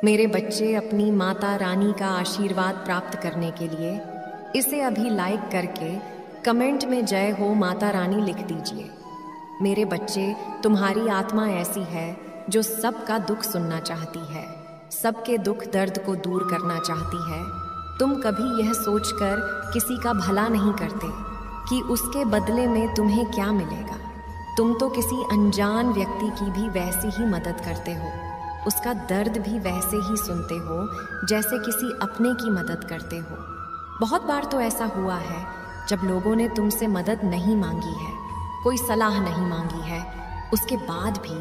मेरे बच्चे अपनी माता रानी का आशीर्वाद प्राप्त करने के लिए इसे अभी लाइक करके कमेंट में जय हो माता रानी लिख दीजिए। मेरे बच्चे, तुम्हारी आत्मा ऐसी है जो सबका दुख सुनना चाहती है, सबके दुख दर्द को दूर करना चाहती है। तुम कभी यह सोचकर किसी का भला नहीं करते कि उसके बदले में तुम्हें क्या मिलेगा। तुम तो किसी अनजान व्यक्ति की भी वैसी ही मदद करते हो, उसका दर्द भी वैसे ही सुनते हो जैसे किसी अपने की मदद करते हो। बहुत बार तो ऐसा हुआ है जब लोगों ने तुमसे मदद नहीं मांगी है, कोई सलाह नहीं मांगी है, उसके बाद भी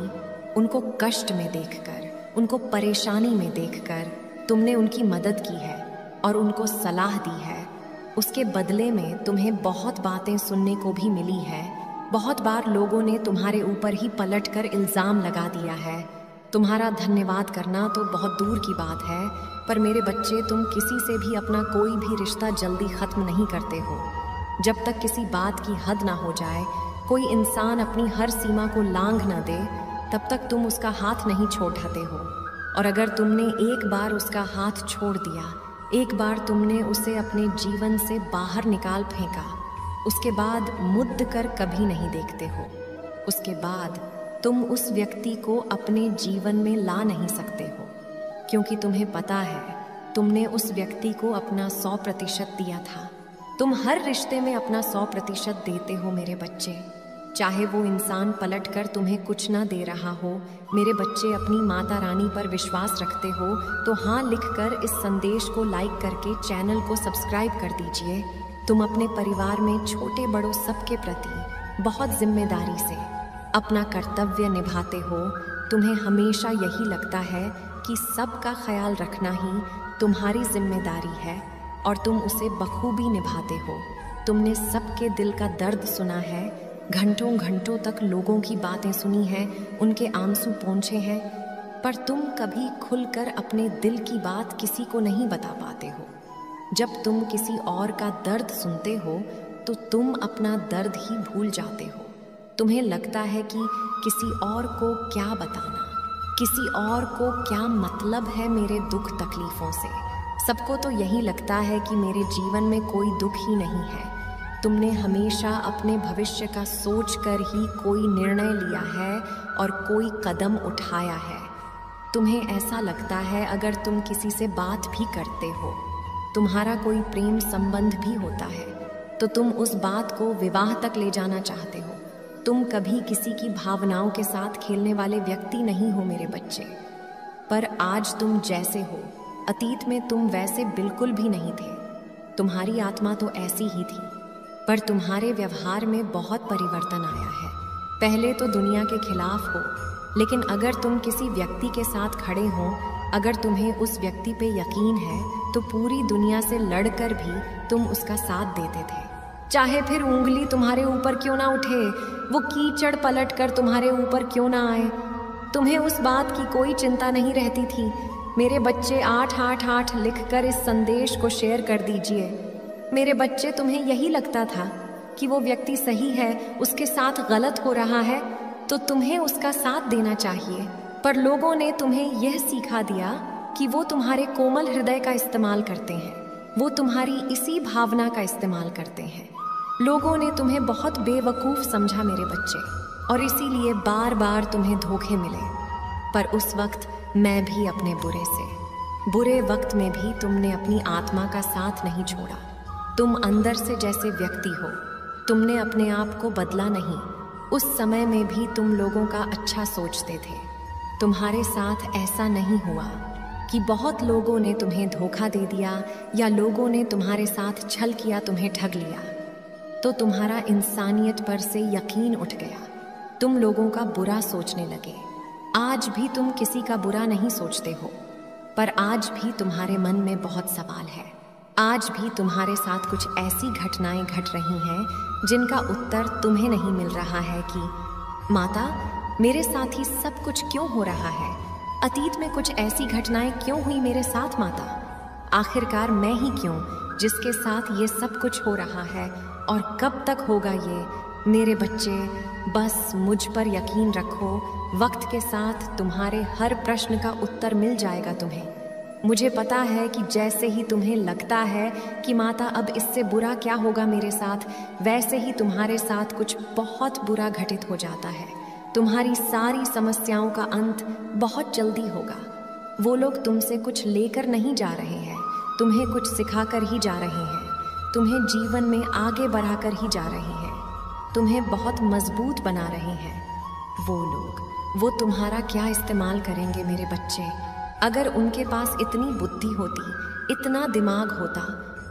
उनको कष्ट में देखकर, उनको परेशानी में देखकर तुमने उनकी मदद की है और उनको सलाह दी है। उसके बदले में तुम्हें बहुत बातें सुनने को भी मिली है। बहुत बार लोगों ने तुम्हारे ऊपर ही पलटकर इल्ज़ाम लगा दिया है। तुम्हारा धन्यवाद करना तो बहुत दूर की बात है, पर मेरे बच्चे, तुम किसी से भी अपना कोई भी रिश्ता जल्दी ख़त्म नहीं करते हो। जब तक किसी बात की हद ना हो जाए, कोई इंसान अपनी हर सीमा को लांघ ना दे, तब तक तुम उसका हाथ नहीं छोड़ते हो। और अगर तुमने एक बार उसका हाथ छोड़ दिया, एक बार तुमने उसे अपने जीवन से बाहर निकाल फेंका, उसके बाद मुड़ कर कभी नहीं देखते हो। उसके बाद तुम उस व्यक्ति को अपने जीवन में ला नहीं सकते हो, क्योंकि तुम्हें पता है तुमने उस व्यक्ति को अपना 100% दिया था। तुम हर रिश्ते में अपना 100% देते हो मेरे बच्चे, चाहे वो इंसान पलट कर तुम्हें कुछ ना दे रहा हो। मेरे बच्चे, अपनी माता रानी पर विश्वास रखते हो तो हाँ लिखकर इस संदेश को लाइक करके चैनल को सब्सक्राइब कर दीजिए। तुम अपने परिवार में छोटे बड़ों सबके प्रति बहुत जिम्मेदारी से अपना कर्तव्य निभाते हो। तुम्हें हमेशा यही लगता है कि सबका ख्याल रखना ही तुम्हारी जिम्मेदारी है और तुम उसे बखूबी निभाते हो। तुमने सबके दिल का दर्द सुना है, घंटों घंटों तक लोगों की बातें सुनी हैं, उनके आंसू पोंछे हैं, पर तुम कभी खुलकर अपने दिल की बात किसी को नहीं बता पाते हो। जब तुम किसी और का dर्द सुनते हो तो तुम अपना दर्द ही भूल जाते हो। तुम्हें लगता है कि किसी और को क्या बताना, किसी और को क्या मतलब है मेरे दुख तकलीफ़ों से। सबको तो यही लगता है कि मेरे जीवन में कोई दुख ही नहीं है। तुमने हमेशा अपने भविष्य का सोच कर ही कोई निर्णय लिया है और कोई कदम उठाया है। तुम्हें ऐसा लगता है अगर तुम किसी से बात भी करते हो, तुम्हारा कोई प्रेम संबंध भी होता है, तो तुम उस बात को विवाह तक ले जाना चाहते हो। तुम कभी किसी की भावनाओं के साथ खेलने वाले व्यक्ति नहीं हो मेरे बच्चे। पर आज तुम जैसे हो, अतीत में तुम वैसे बिल्कुल भी नहीं थे। तुम्हारी आत्मा तो ऐसी ही थी, पर तुम्हारे व्यवहार में बहुत परिवर्तन आया है। पहले तो दुनिया के खिलाफ हो, लेकिन अगर तुम किसी व्यक्ति के साथ खड़े हो, अगर तुम्हें उस व्यक्ति पे यकीन है, तो पूरी दुनिया से लड़कर भी तुम उसका साथ देते थे। चाहे फिर उंगली तुम्हारे ऊपर क्यों ना उठे, वो कीचड़ पलट कर तुम्हारे ऊपर क्यों ना आए, तुम्हें उस बात की कोई चिंता नहीं रहती थी। मेरे बच्चे, 888 लिखकर इस संदेश को शेयर कर दीजिए। मेरे बच्चे, तुम्हें यही लगता था कि वो व्यक्ति सही है, उसके साथ गलत हो रहा है, तो तुम्हें उसका साथ देना चाहिए। पर लोगों ने तुम्हें यह सिखा दिया कि वो तुम्हारे कोमल हृदय का इस्तेमाल करते हैं, वो तुम्हारी इसी भावना का इस्तेमाल करते हैं। लोगों ने तुम्हें बहुत बेवकूफ़ समझा मेरे बच्चे, और इसीलिए बार बार तुम्हें धोखे मिले। पर उस वक्त मैं भी अपने बुरे वक्त में भी तुमने अपनी आत्मा का साथ नहीं छोड़ा। तुम अंदर से जैसे व्यक्ति हो, तुमने अपने आप को बदला नहीं। उस समय में भी तुम लोगों का अच्छा सोचते थे। तुम्हारे साथ ऐसा नहीं हुआ कि बहुत लोगों ने तुम्हें धोखा दे दिया या लोगों ने तुम्हारे साथ छल किया, तुम्हें ठग लिया, तो तुम्हारा इंसानियत पर से यकीन उठ गया। तुम लोगों का बुरा सोचने लगे। आज भी तुम किसी का बुरा नहीं सोचते हो, पर आज भी तुम्हारे मन में बहुत सवाल है। आज भी तुम्हारे साथ कुछ ऐसी घटनाएं घट रही हैं जिनका उत्तर तुम्हें नहीं मिल रहा है कि माता, मेरे साथ ही सब कुछ क्यों हो रहा है? अतीत में कुछ ऐसी घटनाएं क्यों हुई मेरे साथ माता? आखिरकार मैं ही क्यों जिसके साथ ये सब कुछ हो रहा है, और कब तक होगा ये? मेरे बच्चे, बस मुझ पर यकीन रखो, वक्त के साथ तुम्हारे हर प्रश्न का उत्तर मिल जाएगा तुम्हें। मुझे पता है कि जैसे ही तुम्हें लगता है कि माता अब इससे बुरा क्या होगा मेरे साथ, वैसे ही तुम्हारे साथ कुछ बहुत बुरा घटित हो जाता है। तुम्हारी सारी समस्याओं का अंत बहुत जल्दी होगा। वो लोग तुमसे कुछ लेकर नहीं जा रहे हैं, तुम्हें कुछ सिखाकर ही जा रहे हैं, तुम्हें जीवन में आगे बढ़ाकर ही जा रहे हैं, तुम्हें बहुत मजबूत बना रहे हैं। वो लोग, वो तुम्हारा क्या इस्तेमाल करेंगे मेरे बच्चे? अगर उनके पास इतनी बुद्धि होती, इतना दिमाग होता,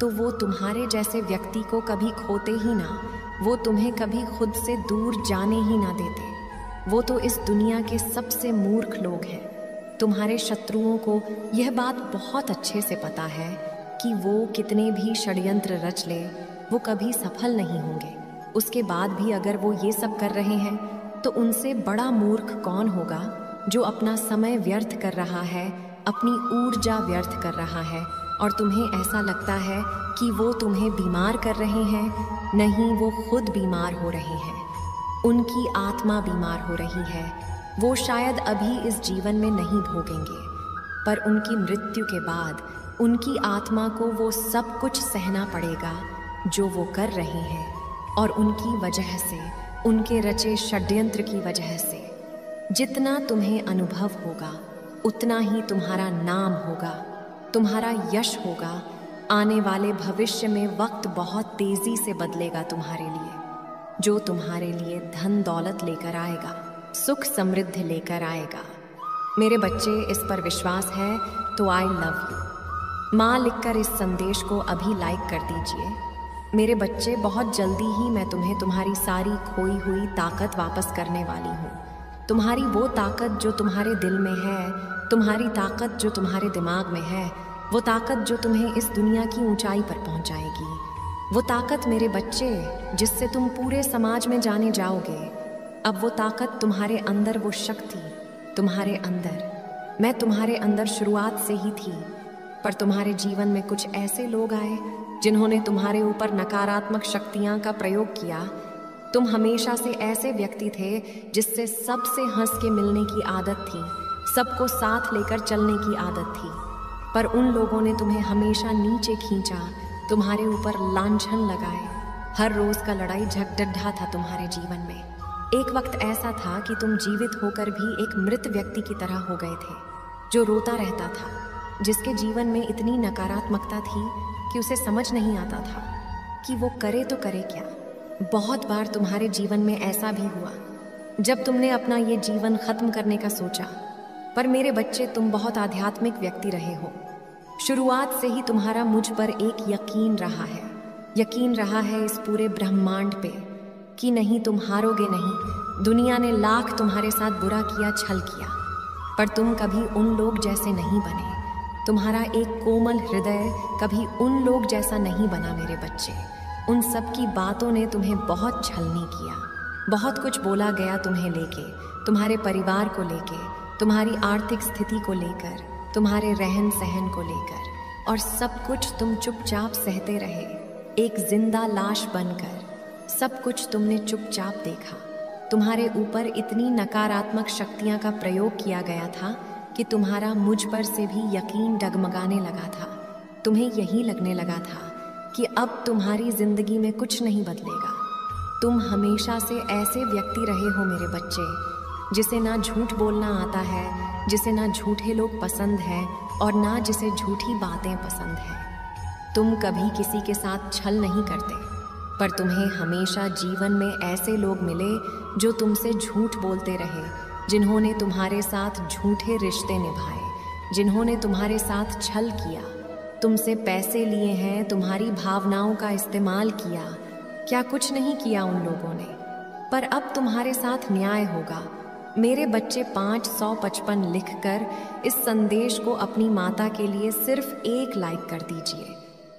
तो वो तुम्हारे जैसे व्यक्ति को कभी खोते ही ना, वो तुम्हें कभी खुद से दूर जाने ही ना देते। वो तो इस दुनिया के सबसे मूर्ख लोग हैं। तुम्हारे शत्रुओं को यह बात बहुत अच्छे से पता है कि वो कितने भी षड्यंत्र रच ले, वो कभी सफल नहीं होंगे। उसके बाद भी अगर वो ये सब कर रहे हैं, तो उनसे बड़ा मूर्ख कौन होगा जो अपना समय व्यर्थ कर रहा है, अपनी ऊर्जा व्यर्थ कर रहा है, और तुम्हें ऐसा लगता है कि वो तुम्हें बीमार कर रहे हैं। नहीं, वो खुद बीमार हो रहे हैं। उनकी आत्मा बीमार हो रही है। वो शायद अभी इस जीवन में नहीं भोगेंगे, पर उनकी मृत्यु के बाद उनकी आत्मा को वो सब कुछ सहना पड़ेगा जो वो कर रहे हैं, और उनकी वजह से, उनके रचे षड्यंत्र की वजह से। जितना तुम्हें अनुभव होगा, उतना ही तुम्हारा नाम होगा, तुम्हारा यश होगा। आने वाले भविष्य में वक्त बहुत तेजी से बदलेगा तुम्हारे लिए, जो तुम्हारे लिए धन दौलत लेकर आएगा, सुख समृद्धि लेकर आएगा। मेरे बच्चे, इस पर विश्वास है तो आई लव यू। माँ लिखकर इस संदेश को अभी लाइक कर दीजिए। मेरे बच्चे, बहुत जल्दी ही मैं तुम्हें तुम्हारी सारी खोई हुई ताकत वापस करने वाली हूँ। तुम्हारी वो ताकत जो तुम्हारे दिल में है, तुम्हारी ताकत जो तुम्हारे दिमाग में है, वो ताकत जो तुम्हें इस दुनिया की ऊंचाई पर पहुंचाएगी, वो ताकत मेरे बच्चे जिससे तुम पूरे समाज में जाने जाओगे। अब वो ताकत तुम्हारे अंदर, वो शक्ति तुम्हारे अंदर, मैं तुम्हारे अंदर शुरुआत से ही थी, पर तुम्हारे जीवन में कुछ ऐसे लोग आए जिन्होंने तुम्हारे ऊपर नकारात्मक शक्तियां का प्रयोग किया। तुम हमेशा से ऐसे व्यक्ति थे जिससे सबसे हंस के मिलने की आदत थी, सबको साथ लेकर चलने की आदत थी, पर उन लोगों ने तुम्हें हमेशा नीचे खींचा, तुम्हारे ऊपर लांछन लगाए। हर रोज का लड़ाई झगड़ा था तुम्हारे जीवन में। एक वक्त ऐसा था कि तुम जीवित होकर भी एक मृत व्यक्ति की तरह हो गए थे, जो रोता रहता था, जिसके जीवन में इतनी नकारात्मकता थी कि उसे समझ नहीं आता था कि वो करे तो करे क्या। बहुत बार तुम्हारे जीवन में ऐसा भी हुआ जब तुमने अपना ये जीवन खत्म करने का सोचा, पर मेरे बच्चे, तुम बहुत आध्यात्मिक व्यक्ति रहे हो। शुरुआत से ही तुम्हारा मुझ पर एक यकीन रहा है, यकीन रहा है इस पूरे ब्रह्मांड पे कि नहीं, तुम हारोगे नहीं। दुनिया ने लाख तुम्हारे साथ बुरा किया, छल किया, पर तुम कभी उन लोग जैसे नहीं बने। तुम्हारा एक कोमल हृदय कभी उन लोग जैसा नहीं बना मेरे बच्चे। उन सब की बातों ने तुम्हें बहुत छलनी किया, बहुत कुछ बोला गया तुम्हें लेके, तुम्हारे परिवार को लेके, तुम्हारी आर्थिक स्थिति को लेकर, तुम्हारे रहन सहन को लेकर, और सब कुछ तुम चुपचाप सहते रहे, एक जिंदा लाश बनकर। सब कुछ तुमने चुपचाप देखा। तुम्हारे ऊपर इतनी नकारात्मक शक्तियां का प्रयोग किया गया था कि तुम्हारा मुझ पर से भी यकीन डगमगाने लगा था। तुम्हें यही लगने लगा था कि अब तुम्हारी जिंदगी में कुछ नहीं बदलेगा। तुम हमेशा से ऐसे व्यक्ति रहे हो मेरे बच्चे, जिसे ना झूठ बोलना आता है, जिसे ना झूठे लोग पसंद हैं, और ना जिसे झूठी बातें पसंद हैं। तुम कभी किसी के साथ छल नहीं करते, पर तुम्हें हमेशा जीवन में ऐसे लोग मिले जो तुमसे झूठ बोलते रहे, जिन्होंने तुम्हारे साथ झूठे रिश्ते निभाए, जिन्होंने तुम्हारे साथ छल किया, तुमसे पैसे लिए हैं, तुम्हारी भावनाओं का इस्तेमाल किया। क्या कुछ नहीं किया उन लोगों ने, पर अब तुम्हारे साथ न्याय होगा। मेरे बच्चे, 555 लिखकर इस संदेश को अपनी माता के लिए सिर्फ एक लाइक कर दीजिए।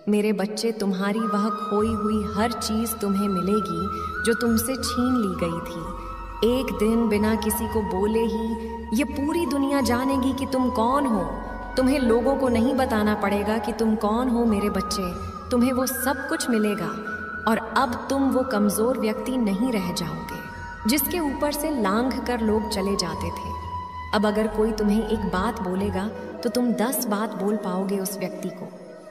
मेरे बच्चे, तुम्हारी वह खोई हुई हर चीज़ तुम्हें मिलेगी जो तुमसे छीन ली गई थी। एक दिन बिना किसी को बोले ही ये पूरी दुनिया जानेगी कि तुम कौन हो। तुम्हें लोगों को नहीं बताना पड़ेगा कि तुम कौन हो मेरे बच्चे, तुम्हें वो सब कुछ मिलेगा, और अब तुम वो कमज़ोर व्यक्ति नहीं रह जाओगे। जिसके ऊपर से लांघ कर लोग चले जाते थे। अब अगर कोई तुम्हें एक बात बोलेगा तो तुम 10 बात बोल पाओगे उस व्यक्ति को।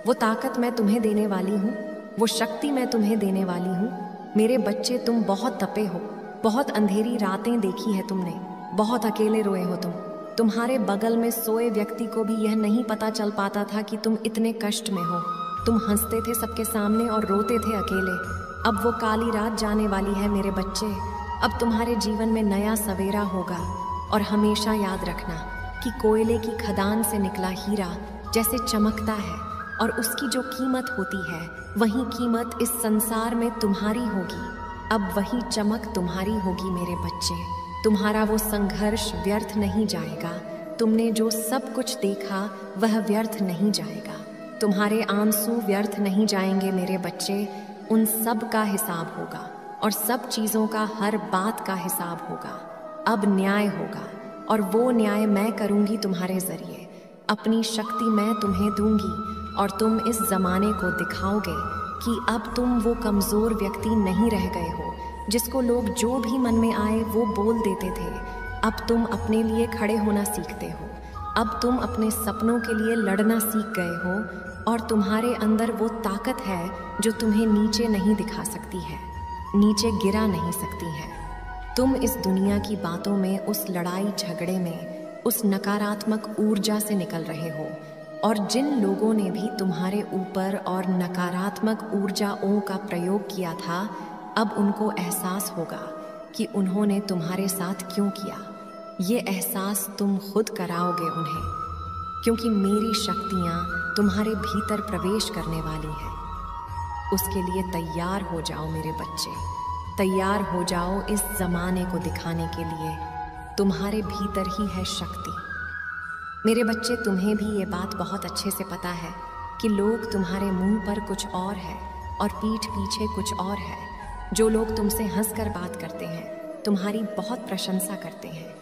वो ताकत मैं तुम्हें देने वाली हूँ, वो शक्ति मैं तुम्हें देने वाली हूँ। मेरे बच्चे, तुम बहुत तपे हो, बहुत अंधेरी रातें देखी है तुमने, बहुत अकेले रोए हो तुम। तुम्हारे बगल में सोए व्यक्ति को भी यह नहीं पता चल पाता था कि तुम इतने कष्ट में हो। तुम हंसते थे सबके सामने और रोते थे अकेले। अब वो काली रात जाने वाली है मेरे बच्चे। अब तुम्हारे जीवन में नया सवेरा होगा। और हमेशा याद रखना कि कोयले की खदान से निकला हीरा जैसे चमकता है और उसकी जो कीमत होती है वही कीमत इस संसार में तुम्हारी होगी। अब वही चमक तुम्हारी होगी मेरे बच्चे। तुम्हारा वो संघर्ष व्यर्थ नहीं जाएगा। तुमने जो सब कुछ देखा वह व्यर्थ नहीं जाएगा। तुम्हारे आंसू व्यर्थ नहीं जाएंगे मेरे बच्चे। उन सब का हिसाब होगा और सब चीज़ों का, हर बात का हिसाब होगा। अब न्याय होगा और वो न्याय मैं करूँगी तुम्हारे ज़रिए। अपनी शक्ति मैं तुम्हें दूंगी और तुम इस ज़माने को दिखाओगे कि अब तुम वो कमज़ोर व्यक्ति नहीं रह गए हो जिसको लोग जो भी मन में आए वो बोल देते थे। अब तुम अपने लिए खड़े होना सीखते हो। अब तुम अपने सपनों के लिए लड़ना सीख गए हो और तुम्हारे अंदर वो ताकत है जो तुम्हें नीचे नहीं दिखा सकती है, नीचे गिरा नहीं सकती है। तुम इस दुनिया की बातों में, उस लड़ाई झगड़े में, उस नकारात्मक ऊर्जा से निकल रहे हो। और जिन लोगों ने भी तुम्हारे ऊपर और नकारात्मक ऊर्जाओं का प्रयोग किया था, अब उनको एहसास होगा कि उन्होंने तुम्हारे साथ क्यों किया। ये एहसास तुम खुद कराओगे उन्हें, क्योंकि मेरी शक्तियाँ तुम्हारे भीतर प्रवेश करने वाली हैं। उसके लिए तैयार हो जाओ मेरे बच्चे, तैयार हो जाओ इस ज़माने को दिखाने के लिए। तुम्हारे भीतर ही है शक्ति। मेरे बच्चे, तुम्हें भी ये बात बहुत अच्छे से पता है कि लोग तुम्हारे मुंह पर कुछ और है और पीठ पीछे कुछ और है। जो लोग तुमसे हंसकर बात करते हैं, तुम्हारी बहुत प्रशंसा करते हैं,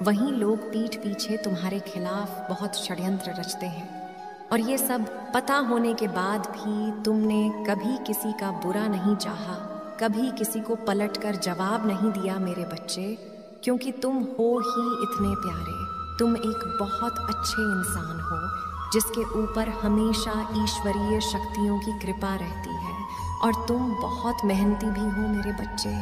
वहीं लोग पीठ पीछे तुम्हारे खिलाफ बहुत षड्यंत्र रचते हैं। और ये सब पता होने के बाद भी तुमने कभी किसी का बुरा नहीं चाहा, कभी किसी को पलटकर जवाब नहीं दिया मेरे बच्चे, क्योंकि तुम हो ही इतने प्यारे। तुम एक बहुत अच्छे इंसान हो जिसके ऊपर हमेशा ईश्वरीय शक्तियों की कृपा रहती है। और तुम बहुत मेहनती भी हो मेरे बच्चे।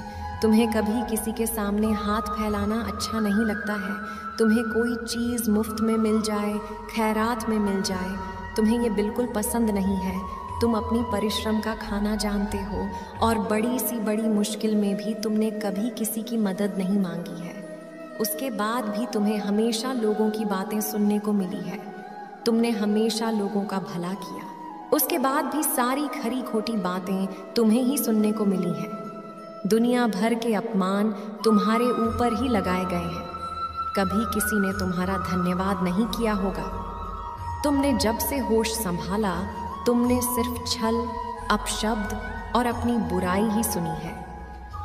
तुम्हें कभी किसी के सामने हाथ फैलाना अच्छा नहीं लगता है। तुम्हें कोई चीज़ मुफ्त में मिल जाए, खैरात में मिल जाए, तुम्हें ये बिल्कुल पसंद नहीं है। तुम अपनी परिश्रम का खाना जानते हो और बड़ी सी बड़ी मुश्किल में भी तुमने कभी किसी की मदद नहीं मांगी है। उसके बाद भी तुम्हें हमेशा लोगों की बातें सुनने को मिली है। तुमने हमेशा लोगों का भला किया। उसके बाद भी सारी खरी खोटी बातें तुम्हें ही सुनने को मिली हैं। दुनिया भर के अपमान तुम्हारे ऊपर ही लगाए गए हैं। कभी किसी ने तुम्हारा धन्यवाद नहीं किया होगा। तुमने जब से होश संभाला, तुमने सिर्फ छल, अपशब्द और अपनी बुराई ही सुनी है।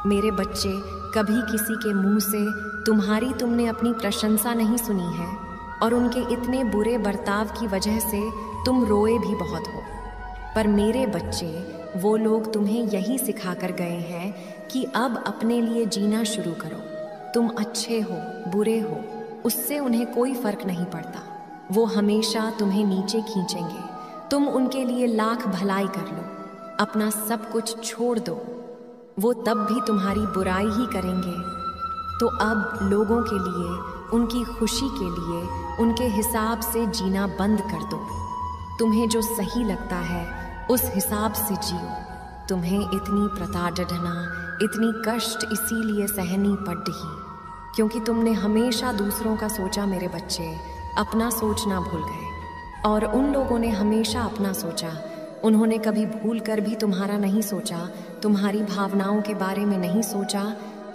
मेरे बच्चे, कभी किसी के मुंह से तुमने अपनी प्रशंसा नहीं सुनी है और उनके इतने बुरे बर्ताव की वजह से तुम रोए भी बहुत हो। पर मेरे बच्चे, वो लोग तुम्हें यही सिखा कर गए हैं कि अब अपने लिए जीना शुरू करो। तुम अच्छे हो, बुरे हो, उससे उन्हें कोई फर्क नहीं पड़ता। वो हमेशा तुम्हें नीचे खींचेंगे। तुम उनके लिए लाख भलाई कर लो, अपना सब कुछ छोड़ दो, वो तब भी तुम्हारी बुराई ही करेंगे। तो अब लोगों के लिए, उनकी खुशी के लिए, उनके हिसाब से जीना बंद कर दो। तुम्हें जो सही लगता है उस हिसाब से जियो। तुम्हें इतनी प्रताड़ना, इतनी कष्ट इसीलिए सहनी पड़ रही क्योंकि तुमने हमेशा दूसरों का सोचा मेरे बच्चे, अपना सोचना भूल गए। और उन लोगों ने हमेशा अपना सोचा, उन्होंने कभी भूल कर भी तुम्हारा नहीं सोचा, तुम्हारी भावनाओं के बारे में नहीं सोचा।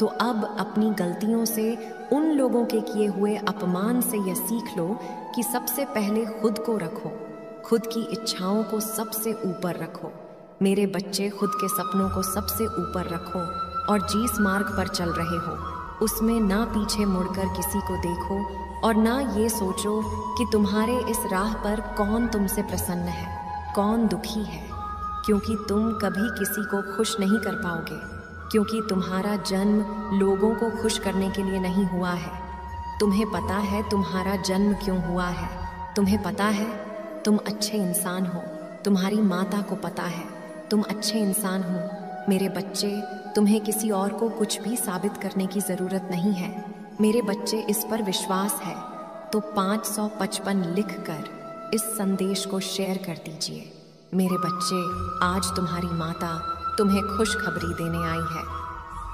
तो अब अपनी गलतियों से, उन लोगों के किए हुए अपमान से यह सीख लो कि सबसे पहले खुद को रखो, खुद की इच्छाओं को सबसे ऊपर रखो। मेरे बच्चे, खुद के सपनों को सबसे ऊपर रखो और जिस मार्ग पर चल रहे हो उसमें ना पीछे मुड़कर किसी को देखो और ना ये सोचो कि तुम्हारे इस राह पर कौन तुमसे प्रसन्न है, कौन दुखी है, क्योंकि तुम कभी किसी को खुश नहीं कर पाओगे। क्योंकि तुम्हारा जन्म लोगों को खुश करने के लिए नहीं हुआ है। तुम्हें पता है तुम्हारा जन्म क्यों हुआ है। तुम्हें पता है तुम अच्छे इंसान हो। तुम्हारी माता को पता है तुम अच्छे इंसान हो। मेरे बच्चे, तुम्हें किसी और को कुछ भी साबित करने की ज़रूरत नहीं है। मेरे बच्चे, इस पर विश्वास है तो 555 लिखकर इस संदेश को शेयर कर दीजिए। मेरे बच्चे, आज तुम्हारी माता तुम्हें खुशखबरी देने आई है।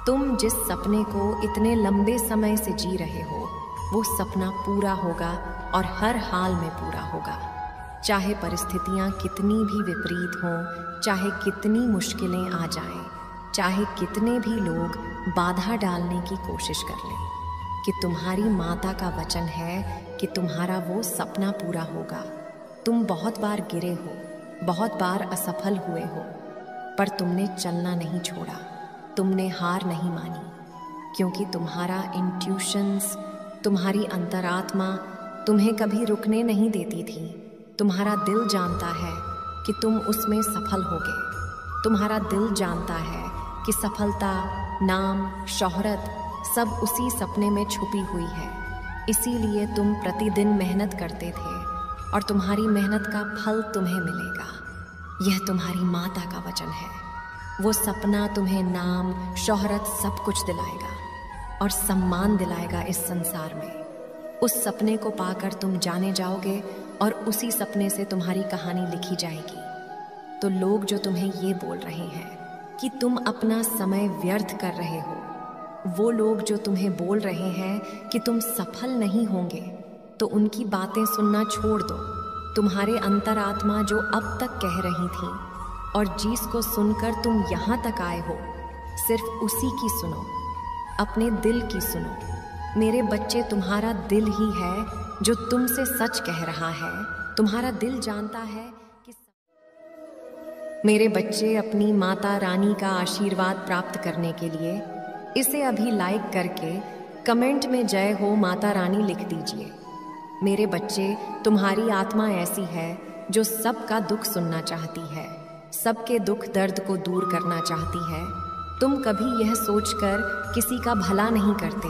तुम जिस सपने को इतने लंबे समय से जी रहे हो, वो सपना पूरा होगा और हर हाल में पूरा होगा। चाहे परिस्थितियाँ कितनी भी विपरीत हों, चाहे कितनी मुश्किलें आ जाएं, चाहे कितने भी लोग बाधा डालने की कोशिश कर लें, कि तुम्हारी माता का वचन है कि तुम्हारा वो सपना पूरा होगा। तुम बहुत बार गिरे हो, बहुत बार असफल हुए हो, पर तुमने चलना नहीं छोड़ा, तुमने हार नहीं मानी, क्योंकि तुम्हारा इंट्यूशंस, तुम्हारी अंतरात्मा तुम्हें कभी रुकने नहीं देती थी। तुम्हारा दिल जानता है कि तुम उसमें सफल होगे। तुम्हारा दिल जानता है कि सफलता, नाम, शोहरत सब उसी सपने में छुपी हुई है। इसीलिए तुम प्रतिदिन मेहनत करते थे और तुम्हारी मेहनत का फल तुम्हें मिलेगा। यह तुम्हारी माता का वचन है। वो सपना तुम्हें नाम, शोहरत सब कुछ दिलाएगा और सम्मान दिलाएगा इस संसार में। उस सपने को पाकर तुम जाने जाओगे और उसी सपने से तुम्हारी कहानी लिखी जाएगी। तो लोग जो तुम्हें ये बोल रहे हैं कि तुम अपना समय व्यर्थ कर रहे हो, वो लोग जो तुम्हें बोल रहे हैं कि तुम सफल नहीं होंगे, तो उनकी बातें सुनना छोड़ दो। तुम्हारे अंतरात्मा जो अब तक कह रही थी और जिसको सुनकर तुम यहाँ तक आए हो, सिर्फ उसी की सुनो, अपने दिल की सुनो। मेरे बच्चे, तुम्हारा दिल ही है जो तुमसे सच कह रहा है। तुम्हारा दिल जानता है कि मेरे बच्चे, अपनी माता रानी का आशीर्वाद प्राप्त करने के लिए इसे अभी लाइक करके कमेंट में जय हो माता रानी लिख दीजिए। मेरे बच्चे, तुम्हारी आत्मा ऐसी है जो सबका दुख सुनना चाहती है, सबके दुख दर्द को दूर करना चाहती है। तुम कभी यह सोचकर किसी का भला नहीं करते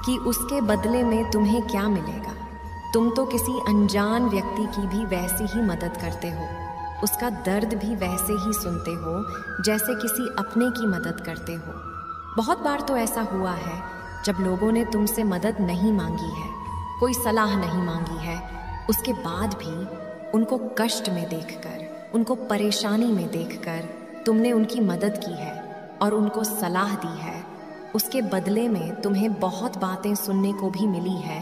कि उसके बदले में तुम्हें क्या मिलेगा। तुम तो किसी अनजान व्यक्ति की भी वैसी ही मदद करते हो, उसका दर्द भी वैसे ही सुनते हो जैसे किसी अपने की मदद करते हो। बहुत बार तो ऐसा हुआ है जब लोगों ने तुमसे मदद नहीं मांगी है, कोई सलाह नहीं मांगी है, उसके बाद भी उनको कष्ट में देखकर, उनको परेशानी में देखकर तुमने उनकी मदद की है और उनको सलाह दी है। उसके बदले में तुम्हें बहुत बातें सुनने को भी मिली है।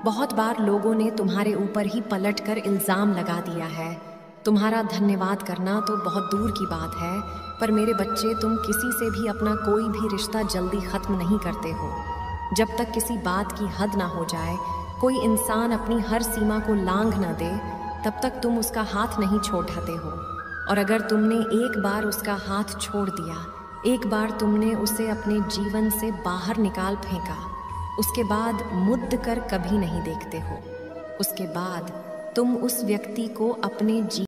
बहुत बार लोगों ने तुम्हारे ऊपर ही पलटकर इल्ज़ाम लगा दिया है। तुम्हारा धन्यवाद करना तो बहुत दूर की बात है, पर मेरे बच्चे, तुम किसी से भी अपना कोई भी रिश्ता जल्दी ख़त्म नहीं करते हो। जब तक किसी बात की हद ना हो जाए, कोई इंसान अपनी हर सीमा को लांघ ना दे, तब तक तुम उसका हाथ नहीं छोड़ाते हो। और अगर तुमने एक बार उसका हाथ छोड़ दिया, एक बार तुमने उसे अपने जीवन से बाहर निकाल फेंका, उसके बाद मुद्द कर कभी नहीं देखते हो। उसके बाद तुम उस व्यक्ति को अपने